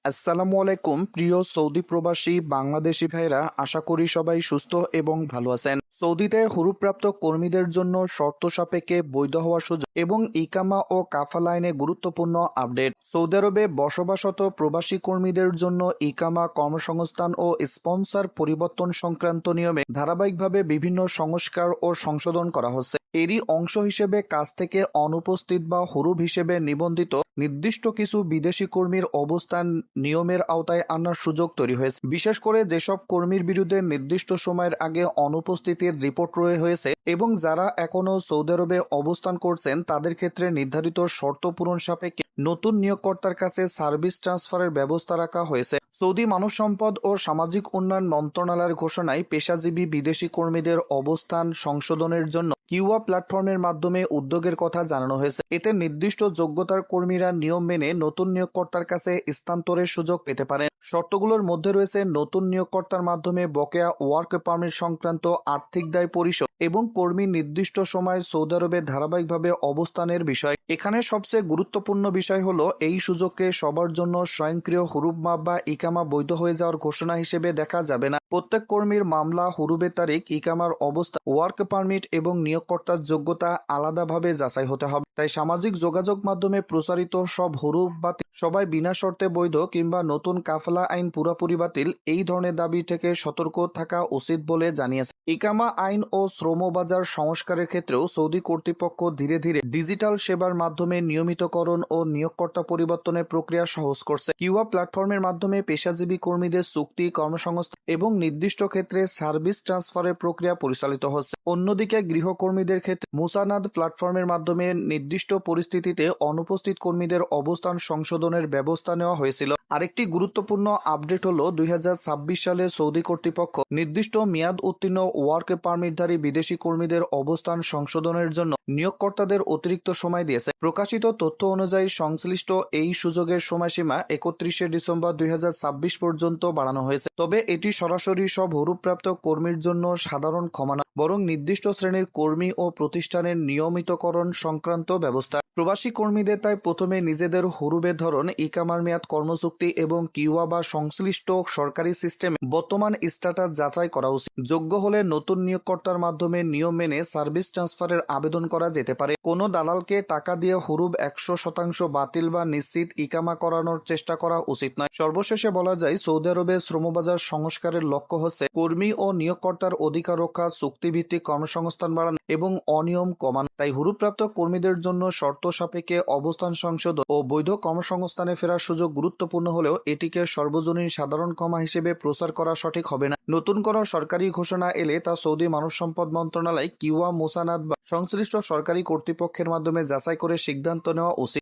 আসসালামু আলাইকুম প্রিয় সৌদি প্রবাসী বাংলাদেশি ভাইরা, আশা করি সবাই সুস্থ এবং ভালো আছেন। সৌদিতে হুরুপ্রাপ্ত কর্মীদের জন্য শর্ত সাপেক্ষে বৈধ হওয়ার সুযোগ এবং ইকামা ও কাফালা আইনে গুরুত্বপূর্ণ আপডেট। সৌদি আরবে বসবাসরত প্রবাসী কর্মীদের জন্য ইকামা, কর্মসংস্থান ও স্পন্সর পরিবর্তন সংক্রান্ত নিয়মে ধারাবাহিকভাবে বিভিন্ন সংস্কার ও সংশোধন করা হচ্ছে। এরই অংশ হিসেবে কাজ থেকে অনুপস্থিত বা হুরুপ হিসেবে নিবন্ধিত নির্দিষ্ট কিছু বিদেশি কর্মীর অবস্থান নিয়মের আওতায় আনার সুযোগ তৈরি হয়েছে। বিশেষ করে যেসব কর্মীর বিরুদ্ধে নির্দিষ্ট সময়ের আগে অনুপস্থিতির রিপোর্ট হয়েছে এবং যারা এখনো সৌদি আরবে অবস্থান করছেন, তাদের ক্ষেত্রে নির্ধারিত শর্ত পূরণ সাপেক্ষে নতুন নিয়োগকর্তার কাছে সার্ভিস ট্রান্সফারের ব্যবস্থা রাখা হয়েছে। সৌদি মানব সম্পদ ও সামাজিক উন্নয়ন মন্ত্রণালয়ের ঘোষণায় পেশাজীবী বিদেশি কর্মীদের অবস্থান সংশোধনের জন্য কিউয়া প্ল্যাটফর্মের মাধ্যমে উদ্যোগের কথা জানানো হয়েছে। এতে নির্দিষ্ট যোগ্যতার কর্মীরা নিয়ম মেনে নতুন নিয়োগকর্তার কাছে স্থানান্তরের সুযোগ পেতে পারেন। শর্তগুলোর মধ্যে রয়েছে নতুন নিয়োগকর্তার মাধ্যমে বকেয়া ওয়ার্ক পারমিট সংক্রান্ত আর্থিক দায় পরিশোধ এবং কর্মীর নির্দিষ্ট সময় সৌদি আরবে ধারাবাহিকভাবে অবস্থানের বিষয়। এখানে সবচেয়ে গুরুত্বপূর্ণ বিষয় হলো এই সুযোগকে সবার জন্য স্বয়ংক্রিয় হুরুপ মাপ বা ইকামা বৈধ হয়ে যাওয়ার ঘোষণা হিসেবে দেখা যাবে না। প্রত্যেক কর্মীর মামলা, হুরুপের তারিখ, ইকামার অবস্থা, ওয়ার্ক পারমিট এবং নিয়োগকর্তার যোগ্যতা আলাদাভাবে যাচাই হতে হবে। তাই সামাজিক যোগাযোগ মাধ্যমে প্রচারিত সব হুরুপ বাতিল, সবাই বিনা শর্তে বৈধ কিংবা নতুন কাফলা আইন পুরোপুরি বাতিল, এই ধরনের দাবি থেকে সতর্ক থাকা উচিত বলে জানিয়েছে। ইকামা আইন ও শ্রমবাজার সংস্কারের ক্ষেত্রেও সৌদি কর্তৃপক্ষ ধীরে ধীরে ডিজিটাল সেবার মাধ্যমে নিয়মিতকরণ ও নিয়োগকর্তা পরিবর্তনের প্রক্রিয়া সহজ করছে। কিউয়া প্ল্যাটফর্মের মাধ্যমে পেশাজীবী কর্মীদের চুক্তি, কর্মসংস্থান এবং নির্দিষ্ট ক্ষেত্রে সার্ভিস ট্রান্সফারের প্রক্রিয়া পরিচালিত হচ্ছে। অন্যদিকে গৃহকর্মীদের ক্ষেত্রে মুসানাদ প্ল্যাটফর্মের মাধ্যমে নির্দিষ্ট পরিস্থিতিতে অনুপস্থিত কর্মীদের অবস্থান সংশোধনের ব্যবস্থা নেওয়া হয়েছিল। আরেকটি গুরুত্বপূর্ণ আপডেট হলো 2026 সালে সৌদি কর্তৃপক্ষ নির্দিষ্ট মেয়াদ উত্তীর্ণ ওয়ার্ক পারমিটধারী বিদেশি কর্মীদের অবস্থান সংশোধনের জন্য নিয়োগকর্তাদের অতিরিক্ত সময় দিয়েছে। প্রকাশিত তথ্য অনুযায়ী সংশ্লিষ্ট এই সুযোগের সময়সীমা 31শে ডিসেম্বর 2026 পর্যন্ত বাড়ানো হয়েছে। তবে এটি সরাসরি সব হুরুপ্রাপ্ত কর্মীর জন্য সাধারণ ক্ষমা নয়, বরং নির্দিষ্ট শ্রেণীর কর্মী ও প্রতিষ্ঠানের নিয়মিতকরণ সংক্রান্ত ব্যবস্থা। প্রবাসী কর্মীদের তাই প্রথমে নিজেদের হুরুপের ধরন, ইকামার মেয়াদ, কর্মচুক্তি এবং কিউয়া বা সংশ্লিষ্ট সরকারি সিস্টেমে বর্তমান স্ট্যাটাস যাচাই করা উচিত। যোগ্য হলে নতুন নিয়োগকর্তার মাধ্যমে নিয়ম মেনে সার্ভিস ট্রান্সফারের আবেদন করা যেতে পারে। কোনো দালালকে টাকা দিয়ে হুরুপ 100% বাতিল বা নিশ্চিত ইকামা করানোর চেষ্টা করা উচিত নয়। সর্বশেষে বলা যায়, সৌদি আরবে শ্রমবাজার সংস্কারের লক্ষ্য হচ্ছে কর্মী ও নিয়োগকর্তার অধিকার রক্ষা, চুক্তিভিত্তিক কর্মসংস্থান বাড়ানো এবং অনিয়ম কমানো। তাই হুরুপ্রাপ্ত কর্মীদের জন্য শর্ত সাপেক্ষে অবস্থান সংশোধন ও বৈধ কর্মসংস্থানে ফেরার সুযোগ গুরুত্বপূর্ণ হলেও এটিকে সর্বজনীন সাধারণ ক্ষমা হিসেবে প্রচার করা সঠিক হবে না। নতুন কোনো সরকারি ঘোষণা এলে তা সৌদি মানব সম্পদ মন্ত্রণালয়, কিউয়া, মুসানাদ বা সংশ্লিষ্ট সরকারি কর্তৃপক্ষের মাধ্যমে যাচাই করে সিদ্ধান্ত নেওয়া উচিত।